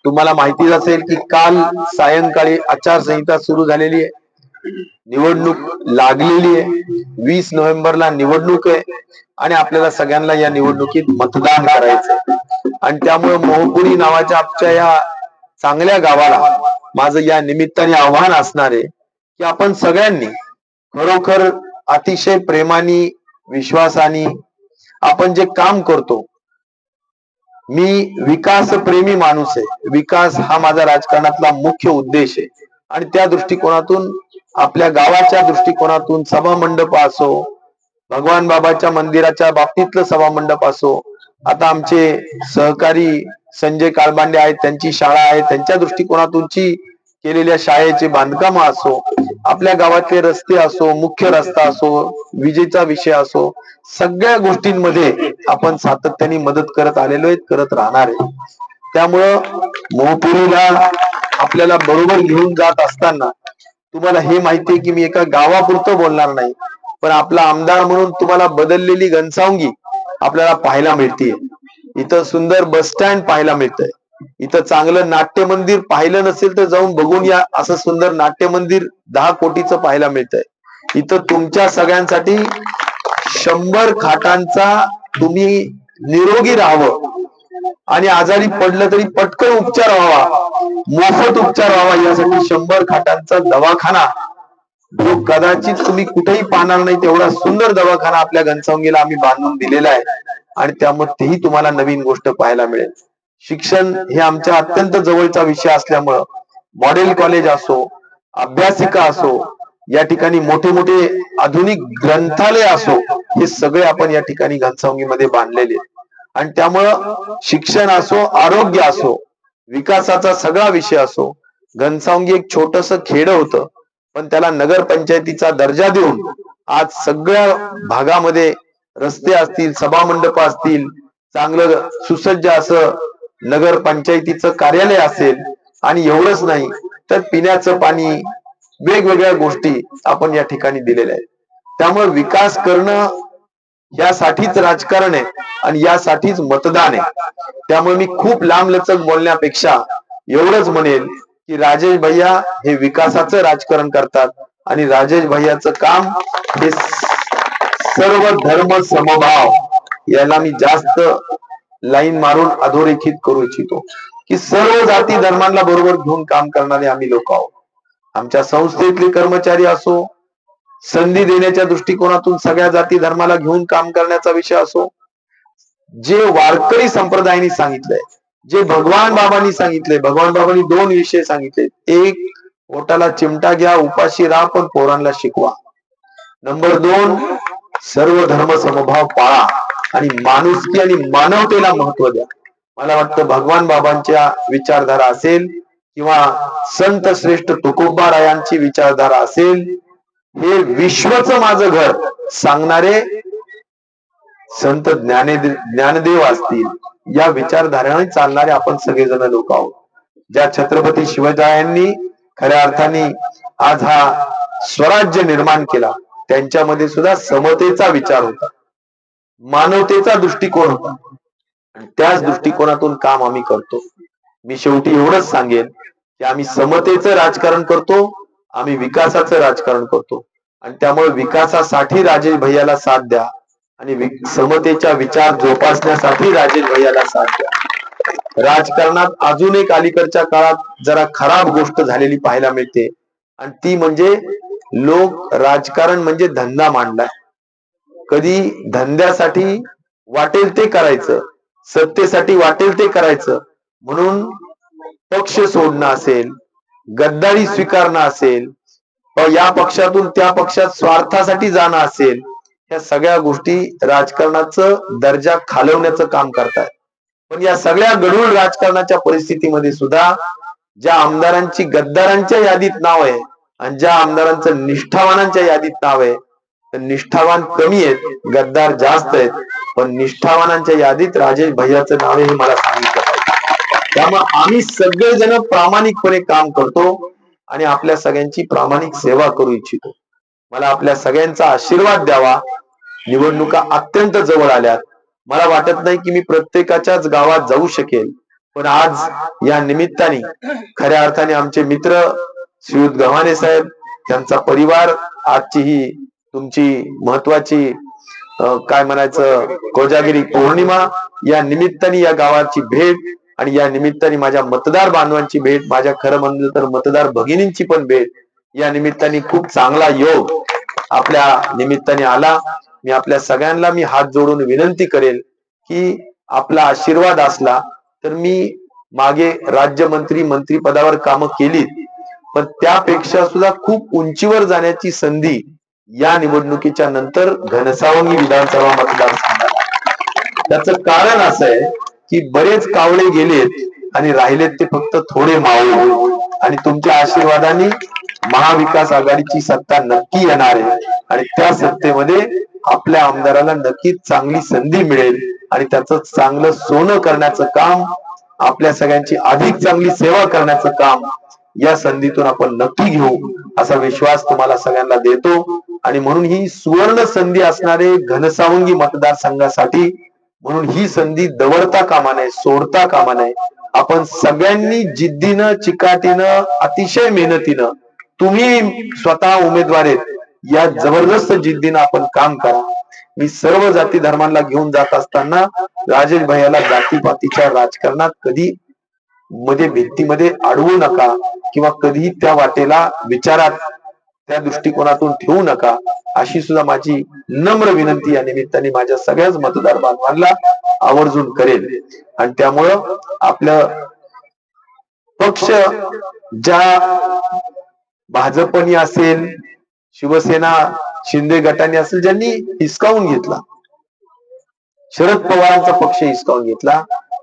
तुम्हाला माहितीच असेल की काल सायंकाळी आचारसंहिता सुरू झालेली आहे, निवडणूक लागलेली आहे. 20 नोव्हेंबरला निवडणूक आहे आणि आपल्याला सगळ्यांना या निवडणुकीत मतदान करायचं. आणि त्यामुळे मोहपुरी नावाच्या आमच्या या चांगल्या गावाला माझं या निमित्ताने आव्हान असणार आहे की आपण सगळ्यांनी खरोखर अतिशय प्रेमाने, विश्वासाने आपण जे काम करतो. मी विकास प्रेमी माणूस आहे. विकास हा माझा राजकारणातला मुख्य उद्देश आहे आणि त्या दृष्टिकोनातून, आपल्या गावाच्या दृष्टिकोनातून सभा मंडप असो, भगवान बाबाच्या मंदिराच्या बाबतीतलं सभा मंडप असो, आता आमचे सहकारी संजय काळबांडे आहेत, त्यांची शाळा आहे, त्यांच्या दृष्टिकोनातूनची केलेल्या शाळेचे बांधकाम असो, आपल्या गावातले रस्ते असो, मुख्य रस्ता असो, विजेचा विषय असो, सगळ्या गोष्टींमध्ये आपण सातत्याने मदत करत आलेलो आहेत, करत राहणार आहे. त्यामुळं मोहपुरीला आपल्याला बरोबर घेऊन जात असताना तुम्हाला हे माहितीये की मी एका गावापुरतं बोलणार नाही, पण आपला आमदार म्हणून तुम्हाला बदललेली घनसावंगी आपल्याला पाहायला मिळते. इथं सुंदर बस स्टँड पाहायला मिळतंय, इथं चांगलं नाट्य मंदिर पाहिलं नसेल तर जाऊन बघून या. असं सुंदर नाट्य मंदिर 10 कोटीचं पाहायला मिळतंय. इथं तुमच्या सगळ्यांसाठी 100 खाटांचा, तुम्ही निरोगी राहावं आणि आजारी पडलं तरी पटकन उपचार व्हावा, मोफत उपचार व्हावा, यासाठी 100 खाटांचा दवाखाना जो कदाचित तुम्ही कुठेही पाहणार नाही तेवढा सुंदर दवाखाना आपल्या घनसावंगीला आम्ही बांधून दिलेला आहे. आणि त्यामुळे तेही तुम्हाला नवीन गोष्ट पाहायला मिळेल. शिक्षण हे आमच्या अत्यंत जवळचा विषय असल्यामुळं मॉडेल कॉलेज असो, अभ्यासिका असो, या ठिकाणी मोठे मोठे आधुनिक ग्रंथालय असो, हे सगळे आपण या ठिकाणी घनसावंगीमध्ये बांधलेले. आणि त्यामुळं शिक्षण असो, आरोग्य असो, विकासाचा सगळा विषय असो, घनसावंगी एक छोटस खेड होतं, पण त्याला नगरपंचायतीचा दर्जा देऊन आज सगळ्या भागामध्ये रस्ते असतील, सभा मंडप असतील, चांगलं सुसज्ज असं नगर पंचायतीचं कार्यालय असेल, आणि एवढंच नाही तर पिण्याचं पाणी, वेगवेगळ्या गोष्टी आपण या ठिकाणी दिलेल्या आहेत. त्यामुळे विकास करणं यासाठीच राजकारण आहे आणि यासाठीच मतदान आहे. त्यामुळे मी खूप लांबलचक बोलण्यापेक्षा एवढंच म्हणेल की राजेश भैया हे विकासाचं राजकारण करतात आणि राजेश भैयाचं काम हे सर्व धर्म समभाव, याला मी जास्त लाईन मारून अधोरेखित करू इच्छितो की सर्व जाती धर्मांना बरोबर घेऊन काम करणारे आम्ही लोक आहोत. आमच्या संस्थेतले कर्मचारी असो, संधी देण्याच्या दृष्टिकोनातून सगळ्या जाती धर्माला घेऊन काम करण्याचा विषय असो, जे वारकरी संप्रदायाने सांगितलंय, जे भगवान बाबांनी सांगितले, भगवान बाबांनी 2 विषय सांगितले. एक, पोटाला चिमटा घ्या, उपाशी राहा, पण पोरांना शिकवा. नंबर 2, सर्व धर्म समभाव पाळा आणि माणुसकी आणि मानवतेला महत्व द्या. मला वाटतं भगवान बाबांच्या विचारधारा असेल किंवा संत श्रेष्ठ तुकोबारायांची विचारधारा असेल, हे विश्वच माझं घर सांगणारे संत ज्ञानदेव असतील, या विचारधाराने चालणारे आपण सगळेजण लोक आहोत. ज्या छत्रपती शिवरायांनी खऱ्या अर्थाने आज हा स्वराज्य निर्माण केला, त्यांच्यामध्ये सुद्धा समतेचा विचार होता, मानवतेचा दृष्टिकोन होता, आणि त्याच दृष्टिकोनातून काम आम्ही करतो. मी शेवटी एवढंच सांगेन की आम्ही समतेचं राजकारण करतो, आम्ही विकासाचं राजकारण करतो, आणि त्यामुळे विकासासाठी राजेश भैयाला साथ द्या आणि समतेच्या विचार जोपासण्यासाठी राजेश भैयाला साथ द्या. राजकारणात अजून एक अलीकडच्या काळात जरा खराब गोष्ट झालेली पाहायला मिळते, आणि ती म्हणजे लोक राजकारण म्हणजे धंदा मांडलाय. कधी धंद्यासाठी वाटेल ते करायचं, सत्तेसाठी वाटेल ते करायचं म्हणून पक्ष सोडणं असेल, गद्दारी स्वीकारणं असेल, या पक्षातून त्या पक्षात स्वार्थासाठी जाणं असेल, या सगळ्या गोष्टी राजकारणाचं दर्जा खालवण्याचं काम करतात. पण या सगळ्या गढूळ राजकारणाच्या परिस्थितीमध्ये सुद्धा ज्या आमदारांची गद्दारांच्या यादीत नाव आहे आणि ज्या आमदारांचं निष्ठावानांच्या यादीत नाव आहे, तर निष्ठावान कमी आहेत, गद्दार जास्त आहेत, पण निष्ठावानांच्या यादीत राजेश भैयाचं नाव हे मला सांगितलं पाहिजे. त्यामुळे आम्ही सगळेजण प्रामाणिकपणे काम करतो आणि आपल्या सगळ्यांची प्रामाणिक सेवा करू इच्छितो. मला आपल्या सगळ्यांचा आशीर्वाद द्यावा. निवडणुका अत्यंत जवळ आल्यात. मला वाटत नाही की मी प्रत्येकाच्याच गावात जाऊ शकेल, पण आज या निमित्ताने खऱ्या अर्थाने आमचे मित्र श्रीयुत गव्हाणे साहेब, त्यांचा परिवार, आजची ही तुमची महत्वाची काय म्हणायचं कोजागिरी पौर्णिमा, या निमित्ताने या गावाची भेट आणि या निमित्ताने माझ्या मतदार बांधवांची भेट, माझ्या खरं म्हणलं तर मतदार भगिनींची पण भेट, या निमित्ताने खूप चांगला योग आपल्या निमित्ताने आला. मी आपल्या सगळ्यांना मी हात जोडून विनंती करेल की आपला आशीर्वाद असला तर मी मागे राज्यमंत्री मंत्रिपदावर कामं केलीत, पण त्यापेक्षा सुद्धा खूप उंचीवर जाण्याची संधी या निवडणुकीच्या नंतर घनसावंगी विधानसभा मतदारसंघाला. त्याचं कारण असं आहे की बरेच कावळे गेलेत आणि राहिलेत ते फक्त थोडे मावळे, आणि तुमच्या आशीर्वादाने महाविकास आघाडीची सत्ता नक्की येणार आहे आणि त्या सत्तेमध्ये आपल्या आमदाराला नक्कीच चांगली संधी मिळेल आणि त्याचं चांगलं सोनं करण्याचं काम, आपल्या सगळ्यांची अधिक चांगली सेवा करण्याचं काम या संधीतून आपण नक्की घेऊ असा विश्वास तुम्हाला सगळ्यांना देतो. आणि म्हणून ही सुवर्ण संधी असणारे घनसावंगी मतदारसंघासाठी, म्हणून ही संधी दवडता कामा नये, सोडता कामा नये. आपण सगळ्यांनी जिद्दीनं, चिकाटीनं, अतिशय मेहनतीनं, तुम्ही स्वतः उमेदवार आहेत, या जबरदस्त जिद्दीनं आपण काम करा. मी सर्व जाती धर्मांना घेऊन जात असताना राजेश भैयाला जातीपातीच्या राजकारणात कधी मध्ये भीतीमध्ये अडवू नका किंवा कधीही त्या वाटेला विचारात त्या दृष्टिकोनातून ठेवू नका, अशी सुद्धा माझी नम्र विनंती या निमित्ताने माझ्या सगळ्याच मतदार बांधवांना आवर्जून करेल. आणि त्यामुळं आपलं पक्ष ज्या भाजपनी असेल, शिवसेना शिंदे गटाने असेल, ज्यांनी हिसकावून घेतला, शरद पवारांचा पक्ष हिसकावून घेतला,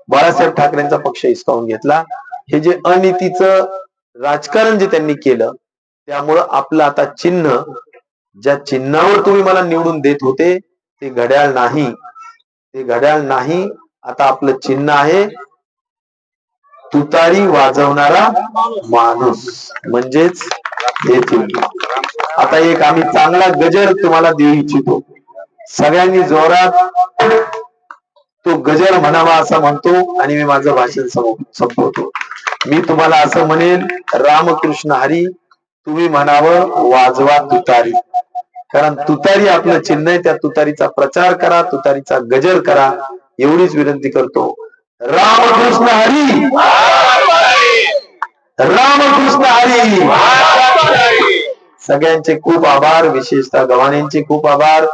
बाळासाहेब ठाकरेंचा पक्ष हिसकावून घेतला, हे जे अनितीचं राजकारण जे त्यांनी केलं, त्यामुळं आपलं आता चिन्ह, ज्या चिन्हावर तुम्ही मला निवडून देत होते ते घड्याळ नाही, ते घड्याळ नाही. आता आपलं चिन्ह आहे तुतारी वाजवणारा माणूस, म्हणजेच हे चिन्ह. आता एक आम्ही चांगला गजर तुम्हाला देऊ इच्छितो, सगळ्यांनी जोरात तो गजर म्हणावा असं म्हणतो आणि मी माझं भाषण संपवतो. मी तुम्हाला असं म्हणेन, रामकृष्ण हरी, तुम्ही म्हणावं वाजवा तुतारी, कारण तुतारी आपलं चिन्ह आहे. त्या तुतारीचा प्रचार करा, तुतारीचा गजर करा, एवढीच विनंती करतो. रामकृष्ण हरी, रामकृष्ण हरी. सगळ्यांचे खूप आभार, विशेषतः गव्हाणेंचे खूप आभार.